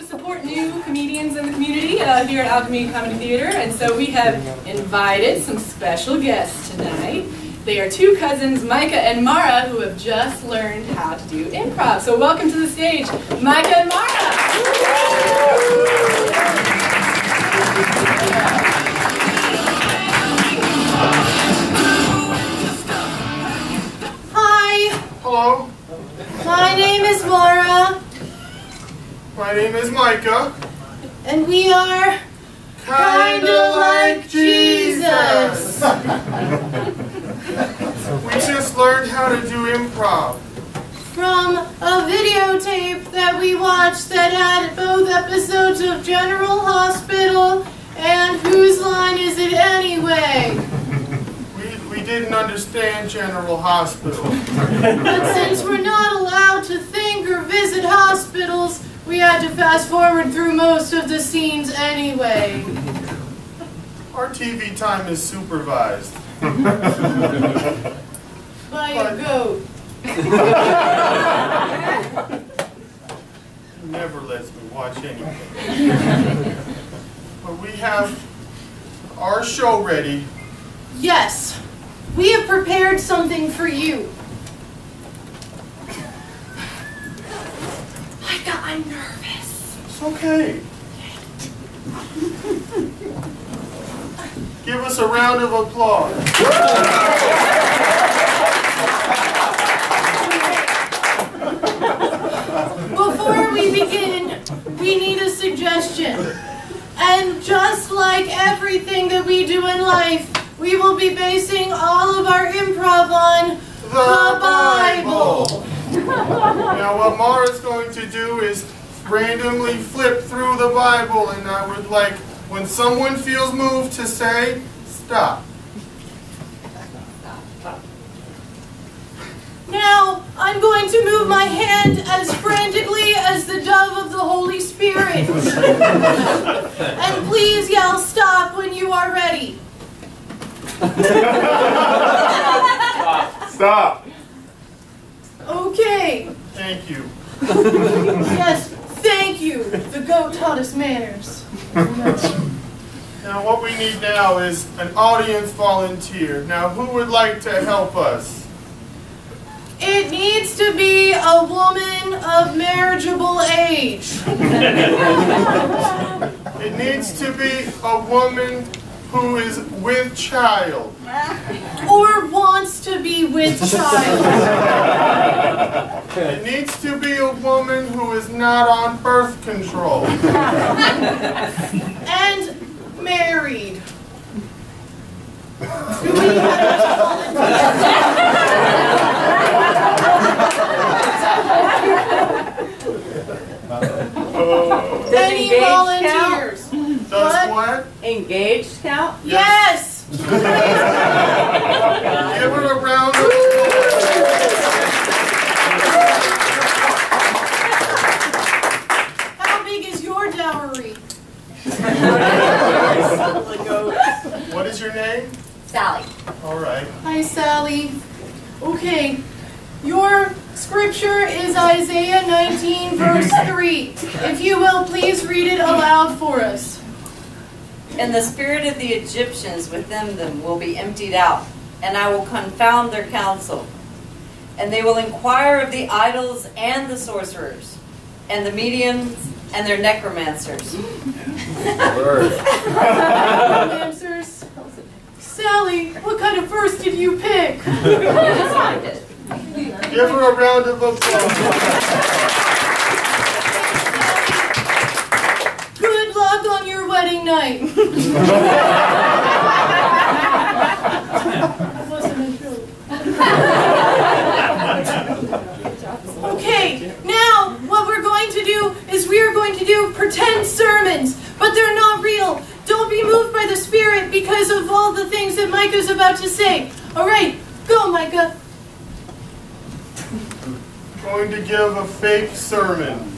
support new comedians in the community here at Alchemy Comedy Theater, and so we have invited some special guests tonight. They are two cousins, Micah and Mara, who have just learned how to do improv. So welcome to the stage, Micah and Mara. Hi. Hello. My name is Mara. My name is Micah. And we are Kinda like Jesus. We just learned how to do improv. from a videotape that we watched that had both episodes of General Hospital and Whose Line Is It Anyway? We didn't understand General Hospital. But since we're not allowed to think or visit hospitals, we had to fast forward through most of the scenes anyway. Our TV time is supervised. By a goat. Never lets me watch anything. But we have our show ready. Yes, we have prepared something for you. Micah, I'm nervous. It's okay. Give us a round of applause. Before we begin, we need a suggestion. And just like everything that we do in life, we will be basing all of our improv on the Bible. Now what Mara's going to do is randomly flip through the Bible, and I would like, when someone feels moved, to say, stop. Now, I'm going to move my hand as frantically as the dove of the Holy Spirit. And please yell stop when you are ready. Stop. Okay. Thank you. Yes, thank you. The goat taught us manners. Now what we need now is an audience volunteer. Now who would like to help us? It needs to be a woman of marriageable age. It needs to be a woman who is with child. Or wants to be with child. It needs to be a woman who is not on birth control. And married. Do we have to Does Any engaged volunteers? Does what? Engaged count? Yes! Give her a round of applause. How big is your dowry? What is your name? Sally. All right. Hi, Sally. Okay, your scripture is Isaiah 19, verse 3. If you will, please read it aloud for us. And the spirit of the Egyptians within them will be emptied out, and I will confound their counsel. And they will inquire of the idols and the sorcerers, and the mediums and their necromancers. Answers. Sally, what kind of verse did you pick? Give her a round of applause. Good luck on your wedding night. That wasn't a joke. Okay, now what we're going to do is we are going to do pretend sermons, but they're not real. Don't be moved by the Spirit because of all the things that Micah's about to say. All right, go, Micah. Going to give a fake sermon.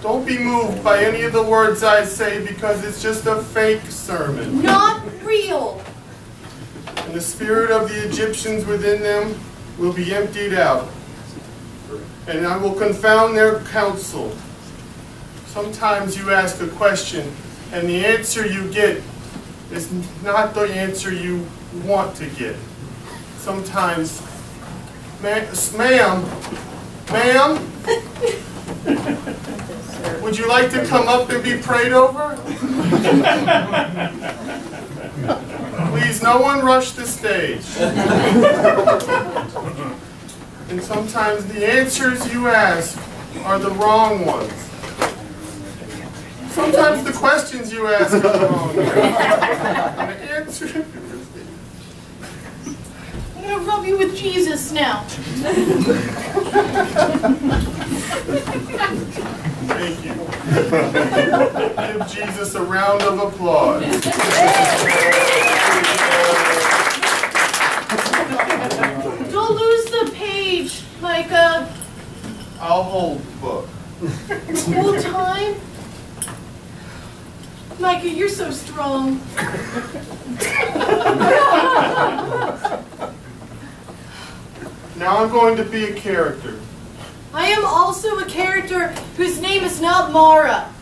Don't be moved by any of the words I say because it's just a fake sermon. Not real. And the spirit of the Egyptians within them will be emptied out. And I will confound their counsel. Sometimes you ask a question and the answer you get is not the answer you want to get. Sometimes, ma'am, would you like to come up and be prayed over? Please, no one rush the stage. And sometimes the answers you ask are the wrong ones. Sometimes the questions you ask are the wrong ones. And the answer... I'm going to rub you with Jesus now. Thank you. Give Jesus a round of applause. Don't lose the page, Micah. I'll hold the book. Full time? Micah, you're so strong. Now I'm going to be a character. I am also a character whose name is not Mara.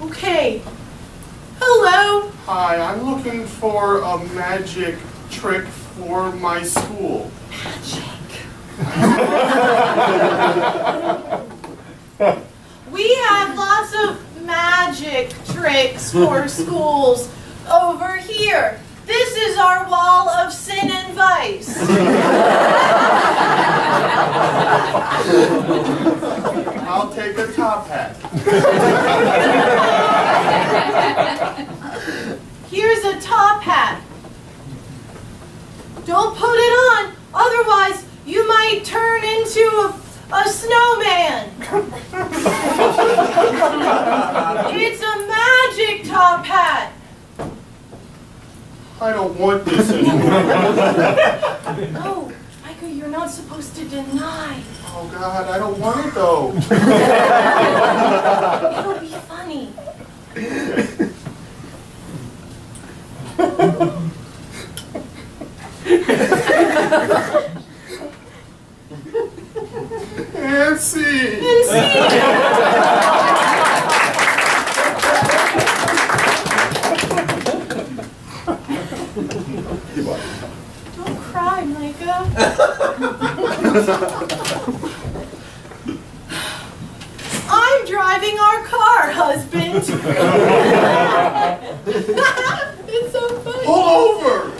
Okay. Hello. Hi, I'm looking for a magic trick for my school. We have lots of magic tricks for schools over here. This is our wall of sin and vice. I'll take a top hat. Here's a top hat. Don't put it on, otherwise you might turn into a snowman. It's a magic top hat. I don't want this anymore. No, Micah, you're not supposed to deny. Oh God, I don't want it though. It'll be funny. And see. Don't cry, Micah. I'm driving our car, husband. It's so funny. Pull over.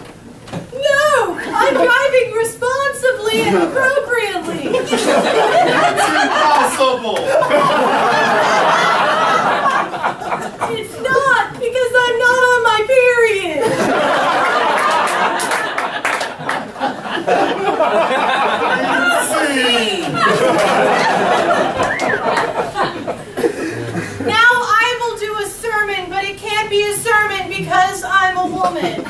No, I'm driving responsibly and appropriately. That's impossible. It's not, because I'm not on my period. Now I will do a sermon, but it can't be a sermon because I'm a woman.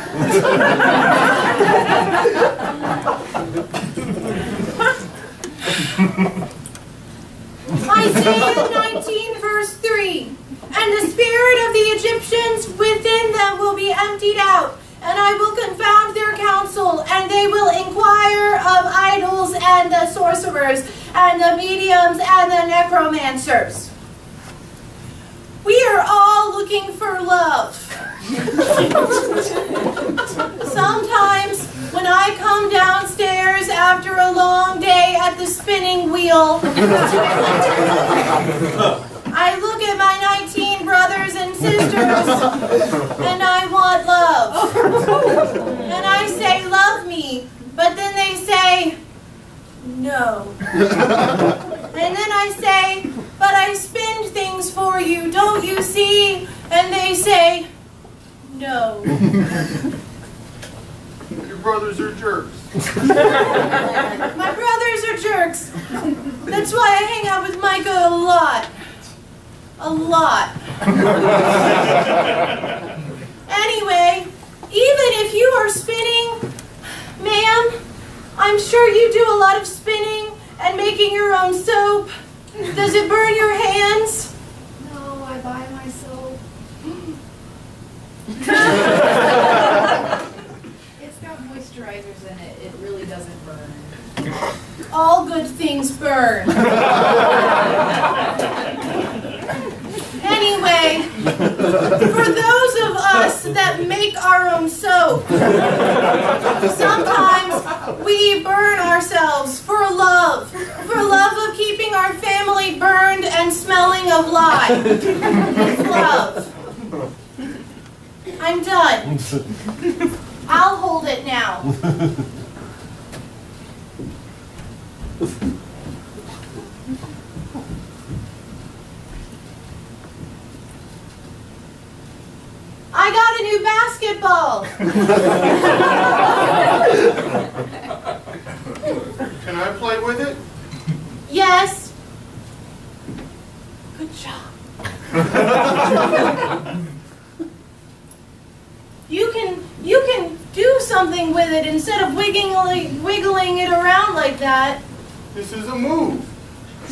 Isaiah 19 verse 3. And the spirit of the Egyptians within them will be emptied out, and I will confound their counsel, and they will inquire of idols and the sorcerers, and the mediums and the necromancers. We are all looking for love. Sometimes when I come downstairs after a long day at the spinning wheel, I look at my 19 brothers and sisters and I want love. And I say, love me, but then they say, no. And then I say, but I spin things for you, don't you see? And they say, no. Your brothers are jerks. My brothers are jerks. That's why I hang out with Micah a lot. A lot. Anyway, even if you are spinning, ma'am, I'm sure you do a lot of spinning and making your own soap. Does it burn your hands? No, I buy my soap. It's got moisturizers in it. It really doesn't burn. All good things burn. lie. It's love. I'm done. I'll hold it now. I got a new basketball. Can I play with it? Yes. Good job. You can do something with it instead of wiggling it around like that. This is a move.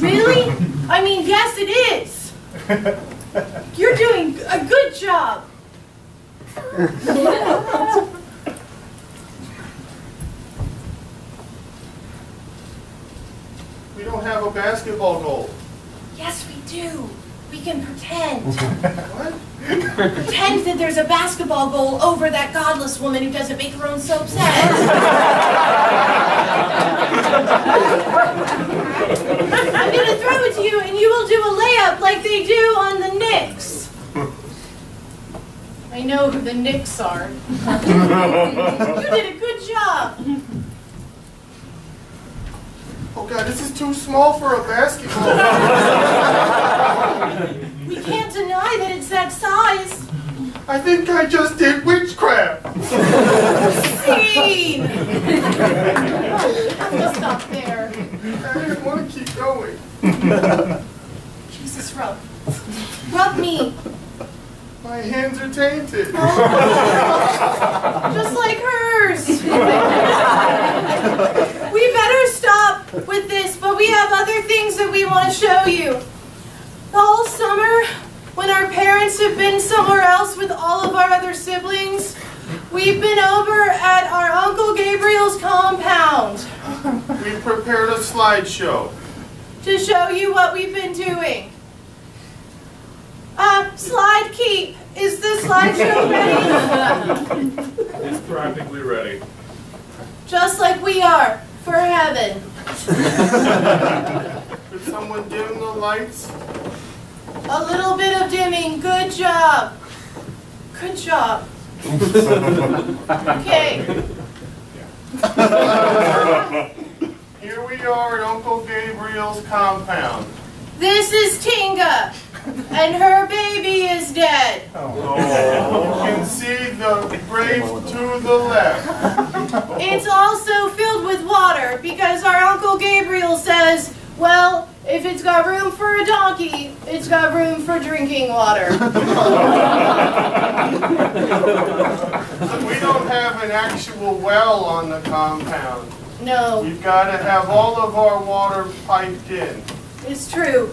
Really? I mean, yes, it is. You're doing a good job. We don't have a basketball goal. Yes, we do. We can pretend. What? Pretend that there's a basketball goal over that godless woman who doesn't make her own soap set. I'm going to throw it to you, and you will do a layup like they do on the Knicks. I know who the Knicks are. You did a good job. Oh God, this is too small for a basketball. We can't deny that it's that size. I think I just did witchcraft. Scene! I'm going to stop there. I didn't want to keep going. Jesus, rub. Rub me. My hands are tainted. Just like hers. We better stop with this, but we have other things that we want to show you. All summer, when our parents have been somewhere else with all of our other siblings, we've been over at our Uncle Gabriel's compound We prepared a slideshow. to show you what we've been doing. Slide keep. Is the slideshow ready? It's practically ready. Just like we are for heaven. Could someone dim the lights? A little bit of dimming. Good job. Good job. Okay. Here we are at Uncle Gabriel's compound. This is Tinga, and her baby is dead. You can see the grave to the left. It's also filled with water because our Uncle Gabriel says, well, if it's got room for a donkey, it's got room for drinking water. We don't have an actual well on the compound. No, We've got to have all of our water piped in. it's true.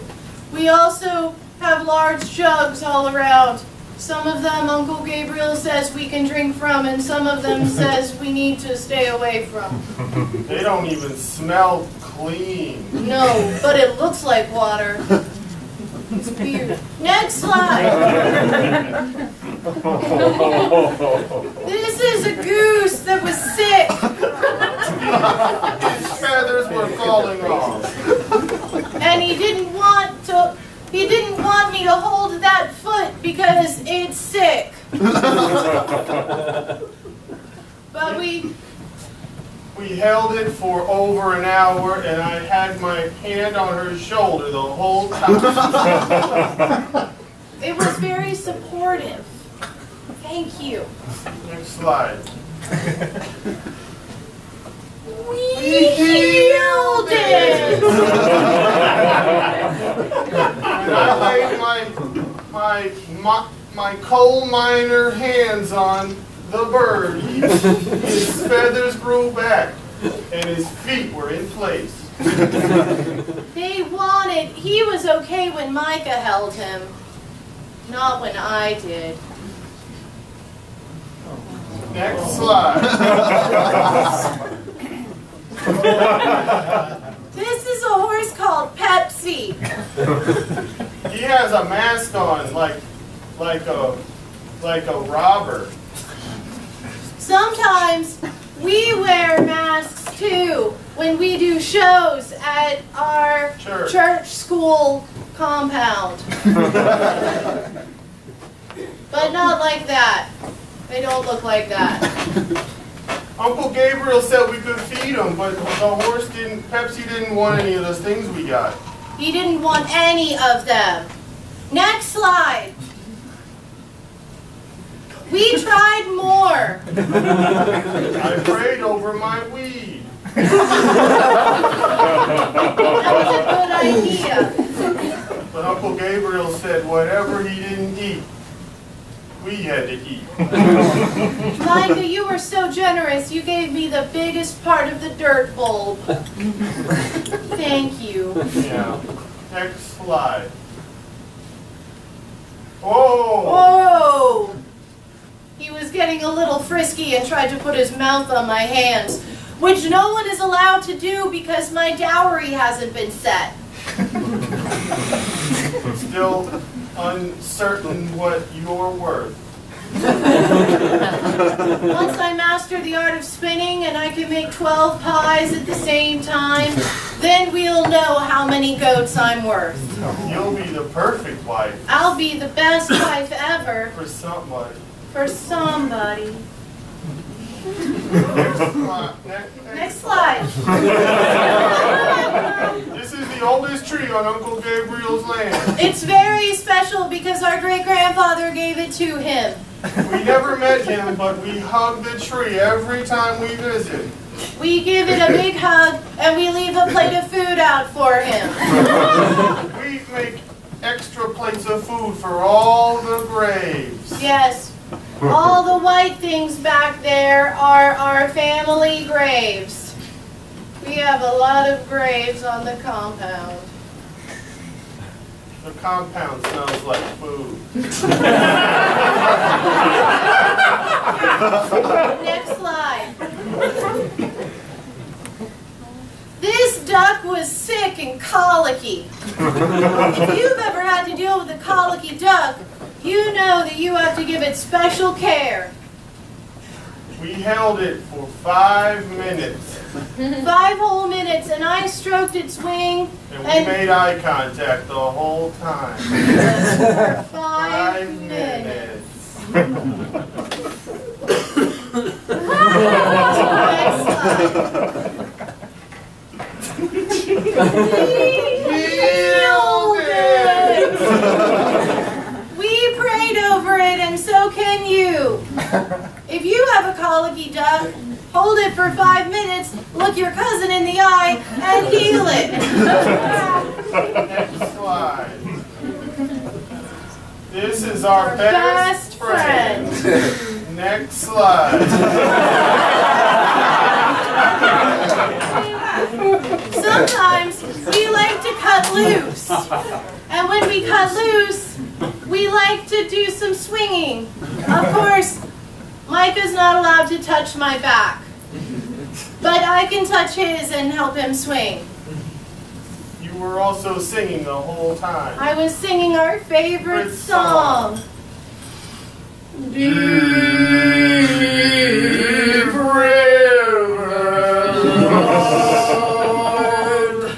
We also have large jugs all around. Some of them Uncle Gabriel says we can drink from, and some of them says we need to stay away from. They don't even smell clean. No, but it looks like water. It's weird. Next slide. This is a goose that was sick. His feathers were falling off. And he didn't want me to hold that foot because it's sick. But we held it for over an hour, and I had my hand on her shoulder the whole time. it was very supportive. Thank you. Next slide. We healed it. And I laid my coal miner hands on the bird. His feathers grew back, and his feet were in place. He was okay when Micah held him, not when I did. Next slide. This is a horse called Pepsi. He has a mask on, like a robber. Sometimes we wear masks too when we do shows at our Church. church school compound. But not like that. They don't look like that. Uncle Gabriel said we could feed him, but Pepsi didn't want any of those things we got. He didn't want any of them. Next slide. We tried more. I prayed over my weed. That was a good idea. But Uncle Gabriel said whatever he didn't eat, we had to eat. Micah, you were so generous. You gave me the biggest part of the dirt bulb. Thank you. Yeah. Next slide. Oh! Oh! He was getting a little frisky and tried to put his mouth on my hands, which no one is allowed to do because my dowry hasn't been set. Still uncertain what you're worth. Once I master the art of spinning and I can make 12 pies at the same time, then we'll know how many goats I'm worth. You'll be the perfect wife I'll be the best wife ever for somebody. for somebody. Next slide. Next slide. This is the oldest tree on Uncle Gabriel's land. It's very special because our great-grandfather gave it to him. We never met him, but we hug the tree every time we visit. We give it a big hug and we leave a plate of food out for him. We make extra plates of food for all the graves. Yes, all the white things back there are our family graves. We have a lot of graves on the compound. The compound smells like food. Next slide. This duck was sick and colicky. If you've ever had to deal with a colicky duck, you know that you have to give it special care. We held it for 5 minutes. 5 whole minutes, and I stroked its wing And we made eye contact the whole time. for 5 minutes. Next slide. Healed it. We prayed over it, and so can you. If you have a colicky duck, hold it for 5 minutes, look your cousin in the eye, and heal it. Next slide. This is our best friend. Next slide. Sometimes we like to cut loose. And when we cut loose, we like to do some swinging. Of course, Micah's not allowed to touch my back. But I can touch his and help him swing. You were also singing the whole time. I was singing our favorite song. Deep river, Lord,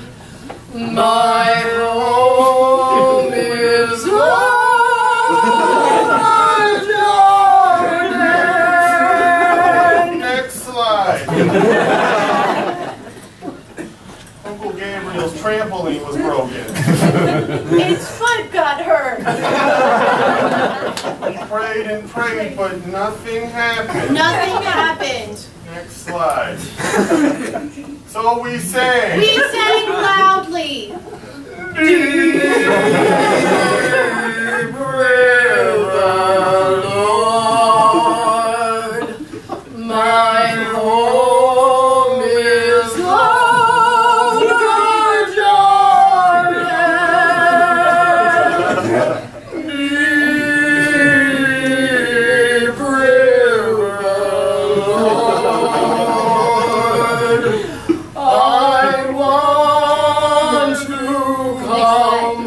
my home is Jordan. Next slide. Uncle Gabriel's trampoline was broken. Its foot got hurt. We prayed and prayed, but nothing happened. Nothing happened. Next slide. So we sang. We sang loudly. Deep river, Lord, My home is over Jordan. Deep river, Lord, I want to come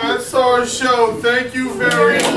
That's our show. Thank you very much.